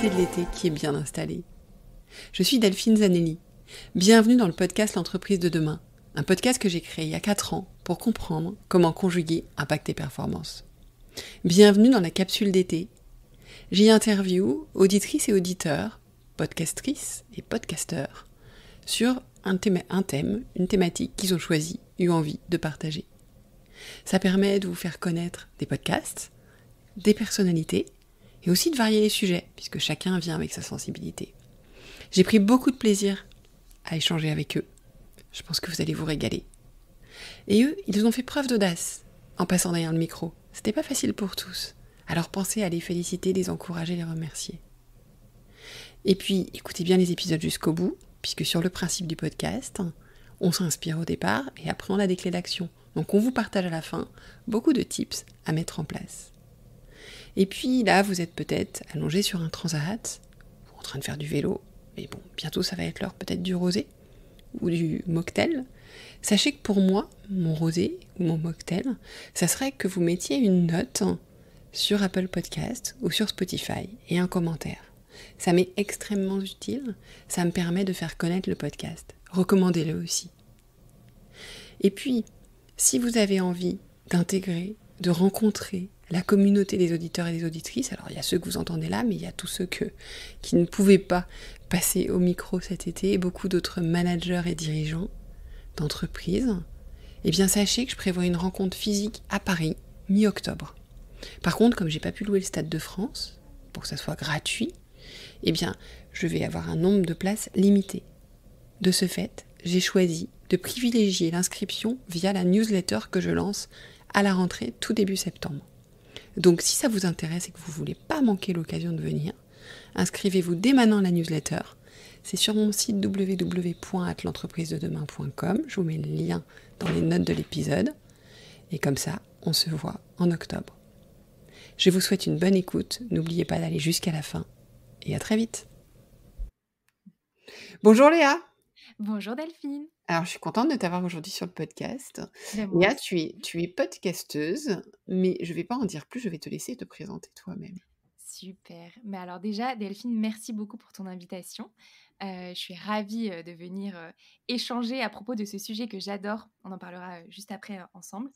de l'été qui est bien installé. Je suis Delphine Zanelli. Bienvenue dans le podcast L'entreprise de demain, un podcast que j'ai créé il y a 4 ans pour comprendre comment conjuguer impact et performance. Bienvenue dans la capsule d'été. J'y interviewe auditrices et auditeurs, podcastrices et podcasteurs, sur un thème, une thématique qu'ils ont choisi, eu envie de partager. Ça permet de vous faire connaître des podcasts, des personnalités, et aussi de varier les sujets, puisque chacun vient avec sa sensibilité. J'ai pris beaucoup de plaisir à échanger avec eux. Je pense que vous allez vous régaler. Et eux, ils ont fait preuve d'audace en passant derrière le micro. C'était pas facile pour tous. Alors pensez à les féliciter, les encourager, les remercier. Et puis, écoutez bien les épisodes jusqu'au bout, puisque sur le principe du podcast, on s'inspire au départ et après on a des clés d'action. Donc on vous partage à la fin beaucoup de tips à mettre en place. Et puis là, vous êtes peut-être allongé sur un transat, ou en train de faire du vélo, mais bon, bientôt ça va être l'heure peut-être du rosé, ou du mocktail. Sachez que pour moi, mon rosé ou mon mocktail, ça serait que vous mettiez une note sur Apple Podcast ou sur Spotify et un commentaire. Ça m'est extrêmement utile, ça me permet de faire connaître le podcast. Recommandez-le aussi. Et puis, si vous avez envie d'intégrer, de rencontrer la communauté des auditeurs et des auditrices, alors il y a ceux que vous entendez là, mais il y a tous ceux qui ne pouvaient pas passer au micro cet été, et beaucoup d'autres managers et dirigeants d'entreprises, eh bien sachez que je prévois une rencontre physique à Paris, mi-octobre. Par contre, comme j'ai pas pu louer le Stade de France, pour que ça soit gratuit, eh bien je vais avoir un nombre de places limité. De ce fait, j'ai choisi de privilégier l'inscription via la newsletter que je lance à la rentrée tout début septembre. Donc si ça vous intéresse et que vous ne voulez pas manquer l'occasion de venir, inscrivez-vous dès maintenant à la newsletter. C'est sur mon site www.l'entreprisededemain.com. Je vous mets le lien dans les notes de l'épisode. Et comme ça, on se voit en octobre. Je vous souhaite une bonne écoute. N'oubliez pas d'aller jusqu'à la fin. Et à très vite. Bonjour Léa. Bonjour Delphine. Alors, je suis contente de t'avoir aujourd'hui sur le podcast. Ben, moi Léa, aussi. tu es podcasteuse, mais je ne vais pas en dire plus, je vais te laisser te présenter toi-même. Super. Mais alors déjà, Delphine, merci beaucoup pour ton invitation. Je suis ravie de venir échanger à propos de ce sujet que j'adore. On en parlera juste après ensemble.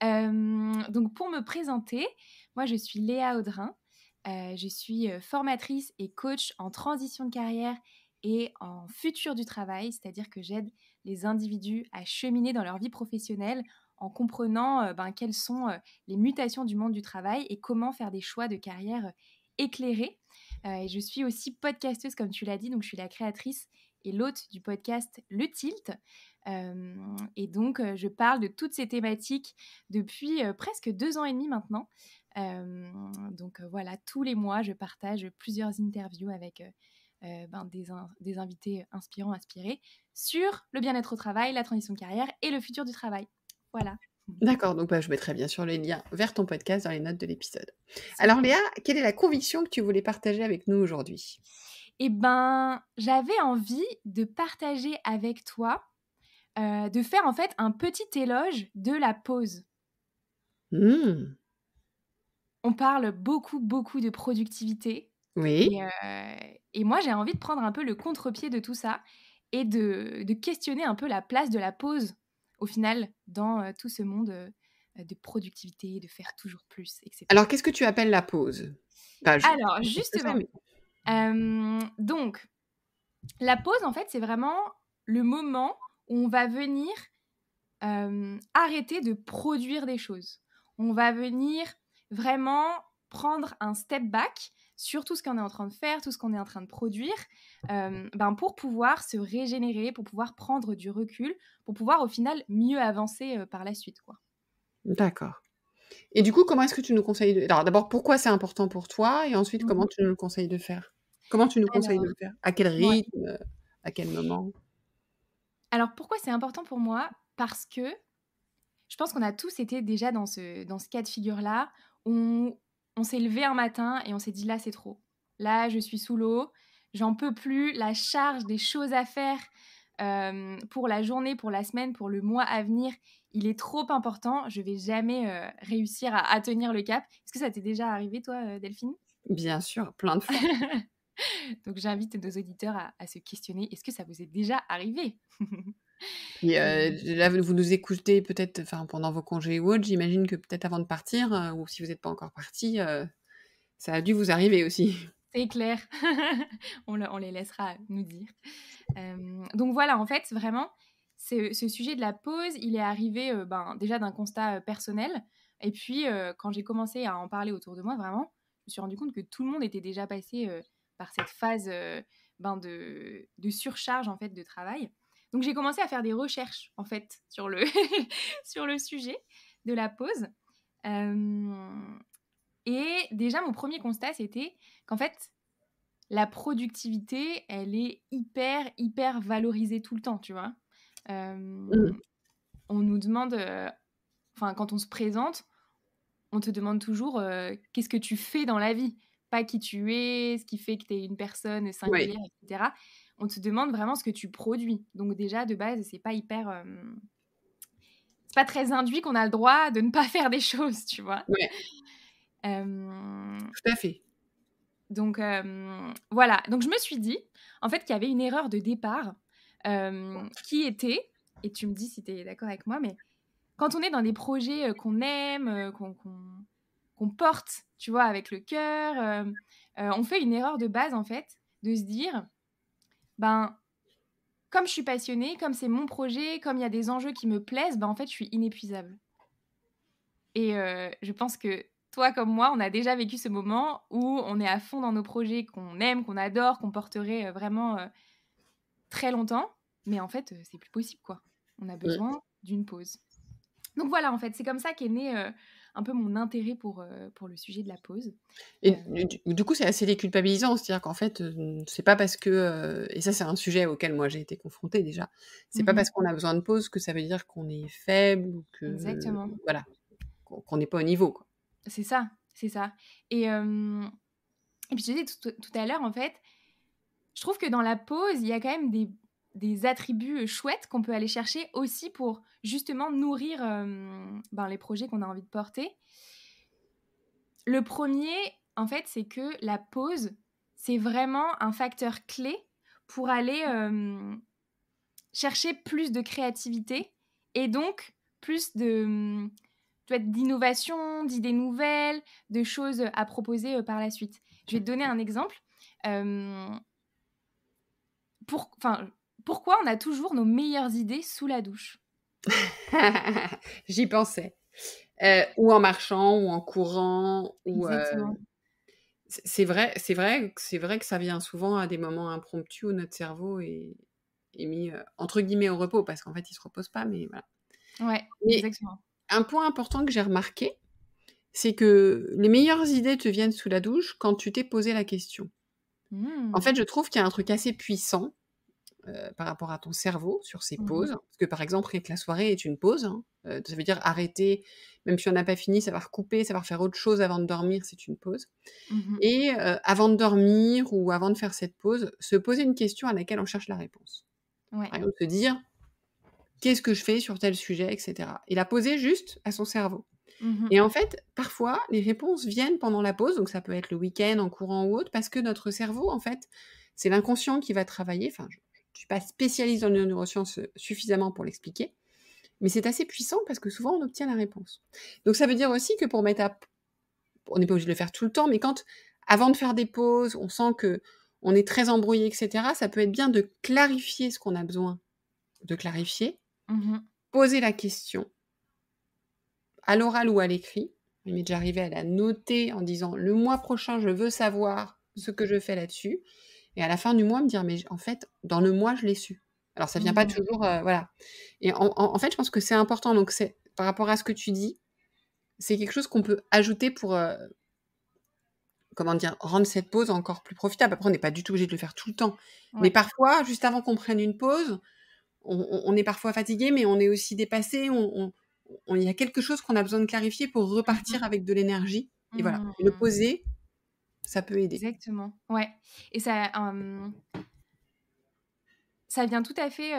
Donc pour me présenter, moi je suis Léa Audrin. Je suis formatrice et coach en transition de carrière et en futur du travail, c'est-à-dire que j'aide les individus à cheminer dans leur vie professionnelle en comprenant quelles sont les mutations du monde du travail et comment faire des choix de carrière éclairés. Et je suis aussi podcasteuse, comme tu l'as dit, donc je suis la créatrice et l'hôte du podcast Le Tilt. Et donc, je parle de toutes ces thématiques depuis presque 2 ans et demi maintenant. Donc voilà, tous les mois, je partage plusieurs interviews avec des invités inspirants, inspirés sur le bien-être au travail, la transition de carrière et le futur du travail. Voilà. D'accord, donc je mettrai bien sûr les liens vers ton podcast dans les notes de l'épisode. Alors Super. Léa, quelle est la conviction que tu voulais partager avec nous aujourd'hui? Eh ben, j'avais envie de partager avec toi, de faire en fait un petit éloge de la pause. Mmh, On parle beaucoup, beaucoup de productivité oui, et moi j'ai envie de prendre un peu le contre-pied de tout ça et de questionner un peu la place de la pause au final dans tout ce monde de productivité, de faire toujours plus, etc. alors qu'est-ce que tu appelles la pause? Enfin, je Alors sais ce que c'est, justement, mais donc la pause en fait c'est vraiment le moment où on va venir arrêter de produire des choses. On va venir vraiment prendre un step back sur tout ce qu'on est en train de faire, tout ce qu'on est en train de produire, pour pouvoir se régénérer, pour pouvoir prendre du recul, pour pouvoir au final mieux avancer par la suite, quoi. d'accord. Et du coup, comment est-ce que tu nous conseilles de alors d'abord, pourquoi c'est important pour toi? Et ensuite, comment Mhm. tu nous le conseilles de faire? Comment tu nous conseilles de Alors, le faire? À quel ouais. rythme? À quel moment? Alors pourquoi c'est important pour moi? Parce que je pense qu'on a tous été déjà dans ce cas de figure-là. On s'est levé un matin et on s'est dit: «Là, c'est trop. Là, je suis sous l'eau, j'en peux plus, la charge des choses à faire, pour la journée, pour la semaine, pour le mois à venir, il est trop important. Je vais jamais, réussir à tenir le cap». Est-ce que ça t'est déjà arrivé toi, Delphine? Bien sûr, plein de fois. Donc j'invite nos auditeurs à se questionner. Est-ce que ça vous est déjà arrivé? Puis, Et là, vous nous écoutez peut-être, enfin, pendant vos congés ou autres, j'imagine que peut-être avant de partir, ou si vous n'êtes pas encore partis, ça a dû vous arriver aussi. c'est clair. On les laissera nous dire. Donc voilà, en fait, vraiment, ce sujet de la pause, il est arrivé, déjà d'un constat, personnel et puis, quand j'ai commencé à en parler autour de moi, vraiment, je me suis rendu compte que tout le monde était déjà passé, par cette phase, de surcharge, en fait, de travail. Donc j'ai commencé à faire des recherches, en fait, sur le sur le sujet de la pause. Hem Et déjà, mon premier constat, c'était qu'en fait, la productivité, elle est hyper, hyper valorisée tout le temps, tu vois? Mmh. Hem, on nous demande, enfin, quand on se présente, on te demande toujours, qu'est-ce que tu fais dans la vie? Pas qui tu es, ce qui fait que tu es une personne Ouais. singulière et cetera. On te demande vraiment ce que tu produis. Donc déjà, de base, c'est pas hyper, c'est pas très induit qu'on a le droit de ne pas faire des choses, tu vois? Ouais, Hem tout à fait. Donc voilà, donc je me suis dit, en fait, qu'il y avait une erreur de départ, qui était et tu me dis si tu es d'accord avec moi, mais quand on est dans des projets, qu'on aime, qu'on porte, tu vois, avec le cœur, on fait une erreur de base, en fait, de se dire: «Ben, comme je suis passionnée, comme c'est mon projet, comme il y a des enjeux qui me plaisent, ben, en fait, je suis inépuisable». Et je pense que toi comme moi, on a déjà vécu ce moment où on est à fond dans nos projets qu'on aime, qu'on adore, qu'on porterait, vraiment, très longtemps. Mais en fait, c'est plus possible, quoi. On a Mmh. besoin d'une pause. Donc voilà, en fait, c'est comme ça qu'est né, un peu mon intérêt pour le sujet de la pause. Et Heu du coup, c'est assez déculpabilisant. C'est-à-dire qu'en fait, c'est pas parce que, et ça, c'est un sujet auquel moi j'ai été confrontée déjà. C'est pas mmh parce qu'on a besoin de pause que ça veut dire qu'on est faible ou que Exactement. voilà, qu'on n'est pas au niveau, quoi. C'est ça, c'est ça. Et et puis je disais tout à l'heure, en fait, je trouve que dans la pause, il y a quand même des attributs, chouettes qu'on peut aller chercher aussi pour justement nourrir, les projets qu'on a envie de porter. Le premier, en fait, c'est que la pause, c'est vraiment un facteur clé pour aller, chercher plus de créativité et donc plus de, tu vois, d'innovation, d'idées nouvelles, de choses, à proposer, par la suite. Je vais te donner un exemple. Hem Enfin, pourquoi on a toujours nos meilleures idées sous la douche? J'y pensais. Ou en marchant ou en courant ou, Exactement. c'est vrai que ça vient souvent à des moments impromptus où notre cerveau est mis, entre guillemets «au repos» parce qu'en fait, il se repose pas, mais voilà. Ouais, Mais exactement. un point important que j'ai remarqué, c'est que les meilleures idées te viennent sous la douche quand tu t'es posé la question. En Mmh. fait, je trouve qu'il y a un truc assez puissant, par rapport à ton cerveau sur ces Mmh mh. pauses. Parce que, par exemple, rien que la soirée est une pause, hein. Ça veut dire arrêter, même si on n'a pas fini, savoir couper, savoir faire autre chose avant de dormir, c'est une pause. Mmh. Et avant de dormir ou avant de faire cette pause, se poser une question à laquelle on cherche la réponse. Ouais. Par exemple, se dire: «Qu'est-ce que je fais sur tel sujet?» et cetera. Et la poser juste à son cerveau. Mmh. Et en fait, parfois, les réponses viennent pendant la pause, donc ça peut être le week-end, en courant ou autre, parce que notre cerveau, en fait, c'est l'inconscient qui va travailler. Enfin, je ne suis pas spécialiste dans les neurosciences, suffisamment pour l'expliquer, mais c'est assez puissant parce que souvent on obtient la réponse. Donc ça veut dire aussi que pour mettre à p on n'est pas obligé de le faire tout le temps, mais quand, avant de faire des pauses, on sent qu'on est très embrouillé et cetera, ça peut être bien de clarifier ce qu'on a besoin de clarifier, Mmh. poser la question à l'oral ou à l'écrit. Il m'est déjà arrivé à la noter en disant: «Le mois prochain, je veux savoir ce que je fais là-dessus», et à la fin du mois me dire: «Mais en fait, dans le mois, je l'ai su». Alors ça vient pas Mmh. toujours, voilà, et en fait, je pense que c'est important, donc c'est par rapport à ce que tu dis, c'est quelque chose qu'on peut ajouter pour, comment dire? Rendre cette pause encore plus profitable. Après, on n'est pas du tout obligé de le faire tout le temps, mais Ouais. parfois, juste avant qu'on prenne une pause, on est parfois fatigué, mais on est aussi dépassé. Il y a quelque chose qu'on a besoin de clarifier pour Mmh. repartir avec de l'énergie, et voilà. Et le Mmh. poser, ça peut aider. Exactement. Ouais. Et ça vient tout à fait,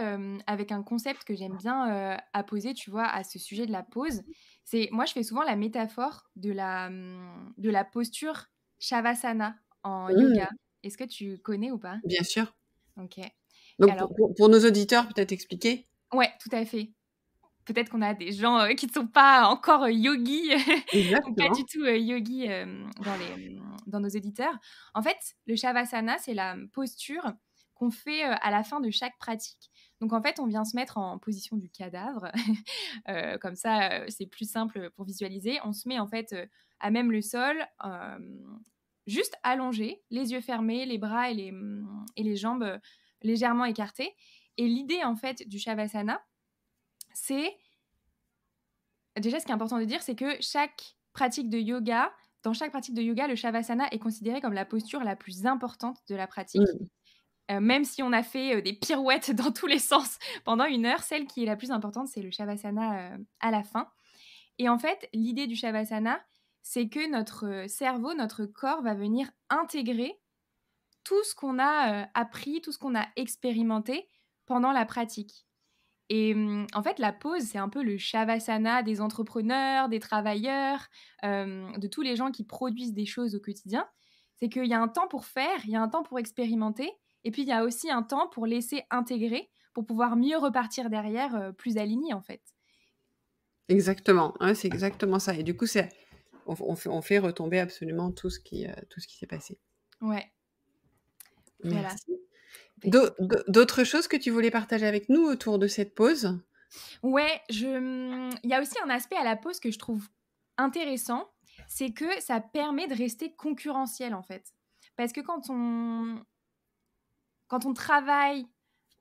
avec un concept que j'aime bien, apposer, tu vois, à ce sujet de la pause. C'est moi, je fais souvent la métaphore de la posture Shavasana en Mmh. yoga Est-ce que tu connais ou pas? Bien sûr. OK. Donc Alors pour nos auditeurs, peut-être expliquer? ouais, tout à fait. Peut-être qu'on a des gens, qui ne sont pas encore, yogis ou pas du Exactement. tout, yogis, dans nos auditeurs. En fait, le shavasana, c'est la posture qu'on fait, à la fin de chaque pratique. Donc en fait, on vient se mettre en position du cadavre, comme ça, c'est plus simple pour visualiser. On se met en fait, à même le sol, juste allongé, les yeux fermés, les bras et les jambes, légèrement écartées et l'idée en fait du shavasana, c'est déjà, ce qui est important de dire, c'est que dans chaque pratique de yoga, le shavasana est considéré comme la posture la plus importante de la pratique. Mmh. Même si on a fait des pirouettes dans tous les sens pendant 1 heure, celle qui est la plus importante, c'est le shavasana à la fin. Et en fait, l'idée du shavasana, c'est que notre cerveau, notre corps va venir intégrer tout ce qu'on a appris, tout ce qu'on a expérimenté pendant la pratique. Et en fait, la pause, c'est un peu le shavasana des entrepreneurs, des travailleurs, de tous les gens qui produisent des choses au quotidien. C'est qu'il y a un temps pour faire, il y a un temps pour expérimenter, et puis il y a aussi un temps pour laisser intégrer, pour pouvoir mieux repartir derrière, plus aligné, en fait. Exactement. Ouais, c'est exactement ça et du coup, on fait retomber absolument tout ce qui s'est passé. Ouais, voilà. Merci. Bah, écoute, D'autres choses que tu voulais partager avec nous autour de cette pause? ouais, il y a aussi un aspect à la pause que je trouve intéressant, c'est que ça permet de rester concurrentiel, en fait. Parce que quand on travaille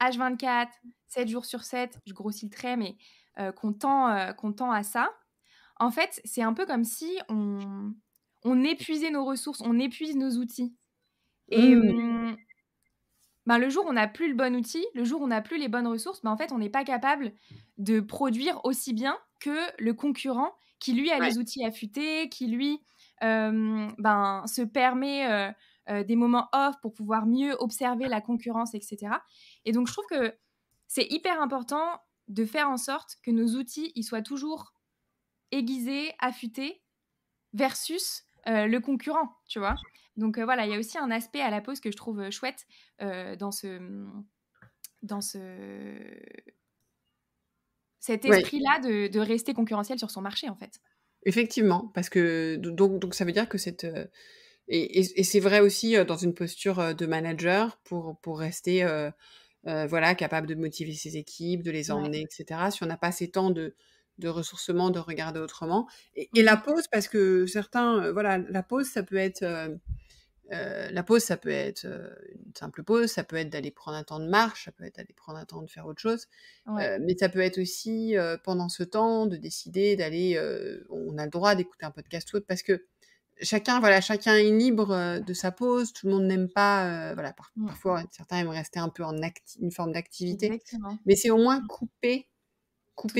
H24, 7 jours sur 7, je grossis le trait, mais qu'on tend à ça, en fait, c'est un peu comme si on épuisait nos ressources, on épuise nos outils. Et Mmh. ben, le jour où on n'a plus le bon outil, le jour où on n'a plus les bonnes ressources, ben, en fait, on n'est pas capable de produire aussi bien que le concurrent qui, lui, a Ouais, les outils affûtés, qui, lui, ben, se permet des moments off pour pouvoir mieux observer la concurrence, etc. Et donc, je trouve que c'est hyper important de faire en sorte que nos outils ils soient toujours aiguisés, affûtés, versus le concurrent, tu vois. Donc voilà, il y a aussi un aspect à la pause que je trouve chouette dans dans ce, cet ouais, esprit-là de rester concurrentiel sur son marché, en fait. effectivement, parce que donc ça veut dire que et c'est vrai aussi, dans une posture, de manager pour rester, voilà, capable de motiver ses équipes, de les Ouais. emmener et cetera. Si on n'a pas ces temps de ressourcement, de regarder autrement et la Mhm. pause parce que certains, voilà, la pause, ça peut être, une simple pause, ça peut être d'aller prendre un temps de marche, ça peut être d'aller prendre un temps de faire autre chose, Ouais. mais ça peut être aussi, pendant ce temps, de décider d'aller, on a le droit d'écouter un podcast ou autre parce que chacun est libre, de sa pause, tout le monde n'aime pas, voilà, Mm. parfois certains aiment rester un peu en une forme d'activité, Exactement. mais c'est au moins Tout couper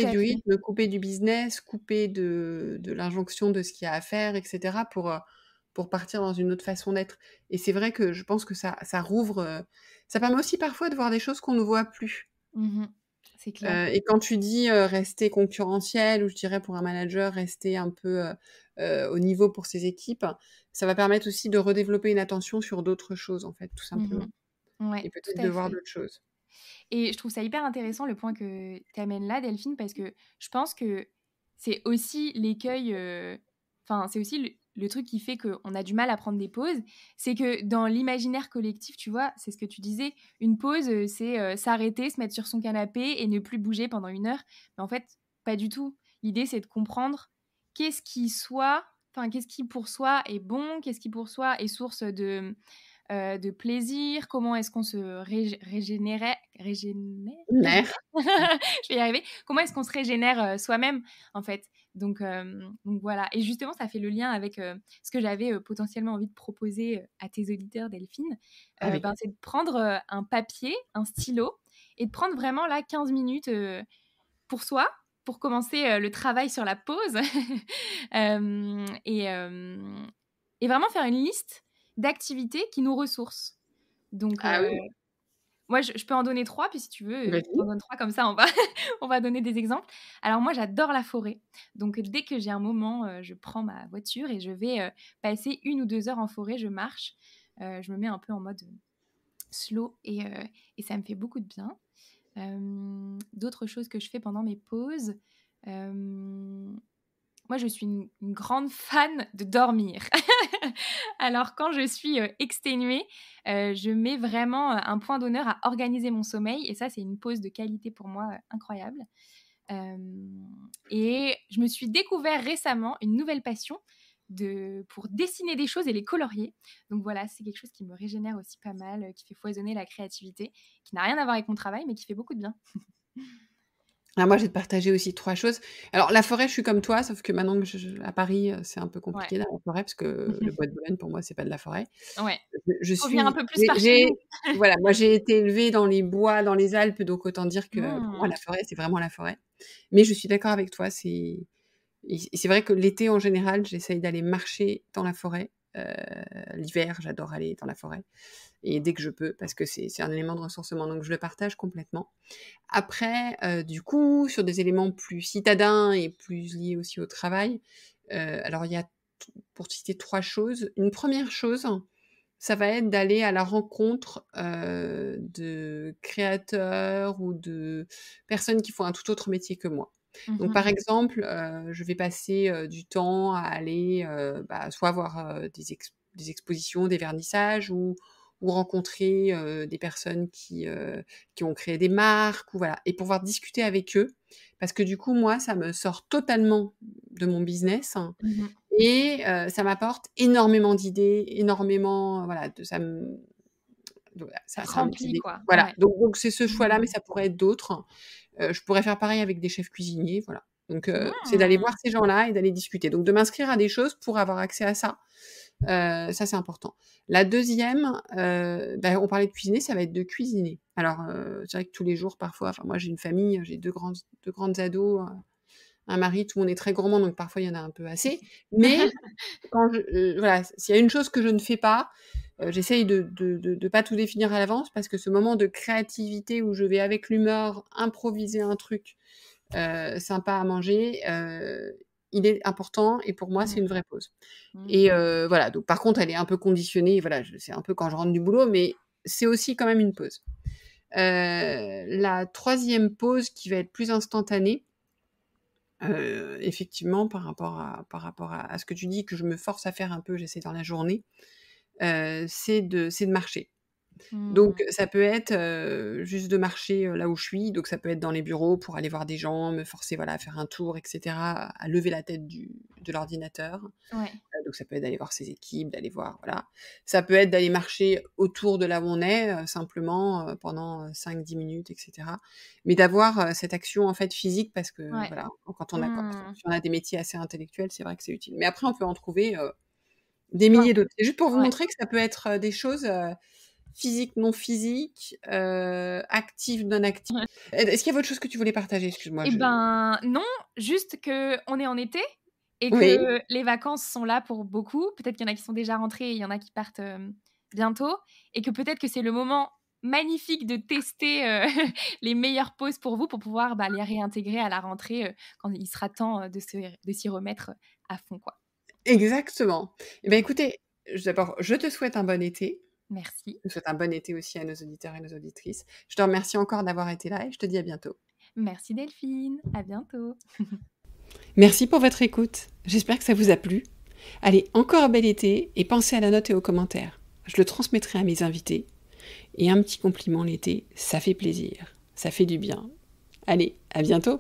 à du fait. rythme, couper du business, couper de l'injonction de ce qu'il y a à faire et cetera pour partir dans une autre façon d'être et c'est vrai que je pense que ça rouvre, ça permet aussi parfois de voir des choses qu'on ne voit plus. Mhm. C'est clair. Et quand tu dis, rester concurrentiel ou je dirais pour un manager rester un peu, au niveau pour ses équipes, ça va permettre aussi de redévelopper une attention sur d'autres choses en fait, tout simplement Mhm. Ouais, et tout peut-être de à voir fait. d'autres choses. Et je trouve ça hyper intéressant le point que tu amènes là, Delphine, parce que je pense que c'est aussi l'écueil, enfin, c'est aussi le truc qui fait qu'on a du mal à prendre des pauses. C'est que dans l'imaginaire collectif, tu vois, c'est ce que tu disais, une pause, c'est s'arrêter, se mettre sur son canapé et ne plus bouger pendant 1 heure. Mais en fait, pas du tout. L'idée, c'est de comprendre qu'est-ce qui soit, enfin, qu'est-ce qui pour soi est bon, qu'est-ce qui pour soi est source de plaisir, comment est-ce qu'on se Mer. je vais y arriver. Comment est-ce qu'on se régénère soi-même, en fait. Donc voilà. Et justement, ça fait le lien avec ce que j'avais potentiellement envie de proposer à tes auditeurs, Delphine. Avec Ben, c'est de prendre un papier, un stylo, et de prendre vraiment là 15 minutes pour soi, pour commencer le travail sur la pause. Euh, et, euh, et vraiment faire une liste d'activités qui nous ressourcent. Donc, ah oui, moi, je peux en donner 3, puis si tu veux, je vas-y. t'en donne 3 comme ça, on va on va donner des exemples. Alors moi, j'adore la forêt, donc dès que j'ai un moment, je prends ma voiture et je vais, passer 1 ou 2 heures en forêt. Je marche, Je me mets un peu en mode slow et ça me fait beaucoup de bien. D'autres choses que je fais pendant mes pauses, moi je suis une grande fan de dormir. Alors quand je suis exténuée, je mets vraiment un point d'honneur à organiser mon sommeil et ça c'est une pause de qualité pour moi incroyable. Et je me suis découvert récemment une nouvelle passion pour dessiner des choses et les colorier. Donc voilà, c'est quelque chose qui me régénère aussi pas mal, qui fait foisonner la créativité, qui n'a rien à voir avec mon travail, mais qui fait beaucoup de bien. Alors moi, je vais te partager aussi 3 choses. Alors la forêt, je suis comme toi, sauf que maintenant que à Paris, c'est un peu Ouais. compliqué là, la forêt, parce que le bois de Boulogne, pour moi, c'est pas de la forêt. Ouais. Je Faut venir un suis peu plus par chez j'ai nous. voilà, moi, j'ai été élevée dans les bois, dans les Alpes, donc autant dire que, pour moi, Mmh. la forêt, c'est vraiment la forêt. Mais je suis d'accord avec toi, et c'est vrai que l'été, en général, j'essaye d'aller marcher dans la forêt. L'hiver, j'adore aller dans la forêt et dès que je peux, parce que c'est un élément de ressourcement, donc je le partage complètement. Après, du coup, sur des éléments plus citadins et plus liés aussi au travail, alors il y a pour citer 3 choses. Une première chose, ça va être d'aller à la rencontre, de créateurs ou de personnes qui font un tout autre métier que moi. Donc Mmh. par exemple, je vais passer, du temps à aller, soit voir, des expositions, des vernissages ou rencontrer, des personnes qui ont créé des marques ou voilà et pouvoir discuter avec eux. Parce que du coup, moi, ça me sort totalement de mon business Mmh. et ça m'apporte énormément d'idées, énormément, voilà, voilà, Ça te ça me remplit quoi. voilà, Ouais. donc c'est ce choix-là, mais Mmh. ça pourrait être d'autres. Je pourrais faire pareil avec des chefs cuisiniers, voilà. Donc c'est d'aller Mmh. voir ces gens-là et d'aller discuter. Donc de m'inscrire à des choses pour avoir accès à ça, ça c'est important. La deuxième, on parlait de cuisiner, ça va être de cuisiner. Alors, c'est vrai que tous les jours parfois, enfin moi j'ai une famille, j'ai 2 grandes ados, un mari, tout le monde est très gourmand, donc parfois il y en a un peu assez. Mais quand voilà, s'il y a une chose que je ne fais pas, j'essaye de pas tout définir à l'avance parce que ce moment de créativité où je vais avec l'humeur improviser un truc, sympa à manger, il est important et pour moi, c'est une Mmh. vraie pause. Mmh. Et voilà, donc par contre, elle est un peu conditionnée, voilà, c'est un peu quand je rentre du boulot, mais c'est aussi quand même une pause. La troisième pause qui va être plus instantanée, effectivement, par rapport à ce que tu dis, que je me force à faire un peu, j'essaie dans la journée, c'est de marcher. Donc Mmh. ça peut être, juste de marcher, là où je suis, donc ça peut être dans les bureaux pour aller voir des gens, me forcer, voilà, à faire un tour et cetera, à lever la tête de l'ordinateur. Ouais. Donc ça peut être d'aller voir ses équipes, d'aller voir voilà. Ça peut être d'aller marcher autour de là où on est, simplement, pendant, 5-10 minutes et cetera. Mais d'avoir, cette action, en fait, physique parce que, Ouais. voilà, Mmh. si on a des métiers assez intellectuels, c'est vrai que c'est utile. Mais après on peut en trouver, des Plein. milliers d'autres. C'est juste pour vous Ouais. montrer que ça peut être, des choses, physiques, non physiques, actives, non actives. Est-ce qu'il y avait autre chose que tu voulais partager? Excuse-moi, Et ben, non, juste qu'on est en été et Oui, que les vacances sont là pour beaucoup. Peut-être qu'il y en a qui sont déjà rentrés et il y en a qui partent, bientôt et que peut-être que c'est le moment magnifique de tester, les meilleures pauses pour vous, pour pouvoir, les réintégrer à la rentrée, quand il sera temps, de s'y remettre, à fond, quoi. exactement. Eh ben, écoutez, d'abord, je te souhaite un bon été. Merci. Je souhaite un bon été aussi à nos auditeurs et nos auditrices. Je te remercie encore d'avoir été là et je te dis à bientôt. Merci Delphine, à bientôt. Merci pour votre écoute. J'espère que ça vous a plu. Allez, encore un bel été et pensez à la note et aux commentaires. Je le transmettrai à mes invités. Et un petit compliment l'été, ça fait plaisir. Ça fait du bien. Allez, à bientôt!